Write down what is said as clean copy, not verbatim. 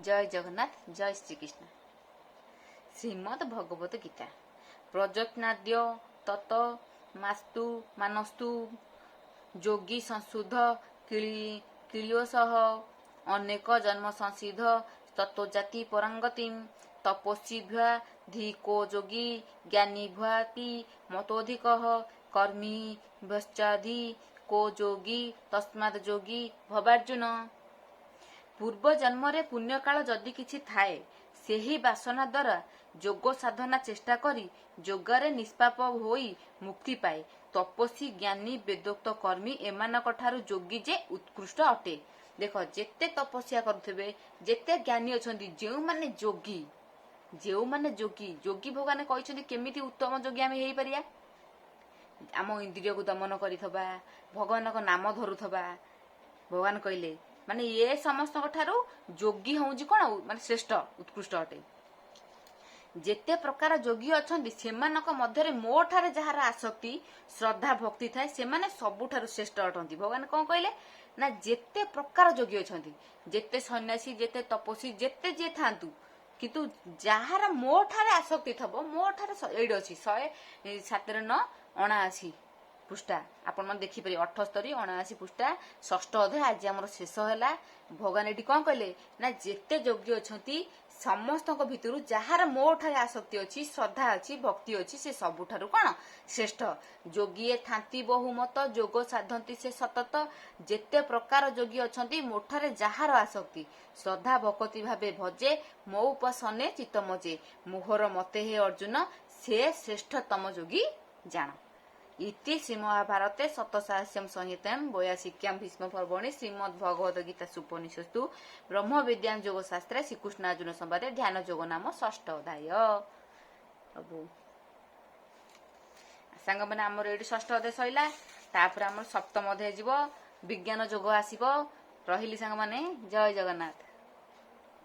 जय जगन्नाथ जय श्रीकृष्ण। श्रीमद् भगवत गीता प्रजज्ञाद्य तत मास्तु मानस्तु योगी संशुद्ध किलियोसह अनेक जन्म संसिद्ध तत्वजाति परांगति तपस्वीभ्या धिको योगी ज्ञानी भ्यापि मतोधिक कर्मी भश्चाधि को योगी तस्माद योगी भवार्जुन। पूर्व जन्म पुण्य काल जदि किछि थाए सेही बासना द्वारा जोग साधना चेष्टा करी जोगरे निष्पाप होई मुक्ति पाए। तपस्वी ज्ञानी वेदोक्त कर्मी एमानक ठारू जोगी जे उत्कृष्ट अटे। देख जेते तपस्या करुथिबे जेते ज्ञानी अछंती जेउ माने जोगी जोगी भगवान कहिसंती केमिति उत्तम जोगी आमे हेई परिया। आम इंद्रिय को दमन करिथबा भगवानक नाम धरुथबा भगवान कहले माने ये समस्त ठारू जोगी हूँ कौन माने श्रेष्ठ उत्कृष्ट अटे। जेते प्रकार जोगी अछंती सेमानक मध्यरे मो ठारे जहार आसक्ति श्रद्धा भक्ति थाए सेमाने सबुठारू श्रेष्ठ अटंती। भगवान कौन कहले ना जेते प्रकार जोगी अछंती जेते सन्यासी जेते तपस्वी जेते जे थांतु किंतु जहार मो ठारे आसक्ति थबो मो ठारे एइड अछि 107 पृष्ठा आपण मन देखि परि 78 79 पृष्ठा षष्ठ अध्याय आज हमर शेष हैला। भगवान एटी कोन कहले ना जेते योग्य अछंती समस्तक भितरु जहार मो ठारे आसक्ति अछि श्रद्धा अछि भक्ति अछि से सबुठारु कोन श्रेष्ठ। योगी थांती बहुमत जोग साधंती से सतत जेते प्रकार योगी अछंती मोठारे जहार आसक्ति श्रद्धा भक्ति भाबे भजे मो उपसने चित्त मजे मोहर मते हे अर्जुन से श्रेष्ठतम योगी जान। इति श्रीमहाभारते शतसाहस्यम संहितां 82 भीष्म पर्वणि श्रीमद् भगवद गीता उपनिषत्सु ब्रह्म विद्यां योग शास्त्रे श्रीकृष्ण अर्जुन संवादे ध्यान योग नाम 6 अध्याय। प्रभु सांग माने हमर एडी 6 अध्याय सइला तापर हमर 7म अध्याय जीवो विज्ञान योग आसीबो। रहिली सांग माने जय जगन्नाथ।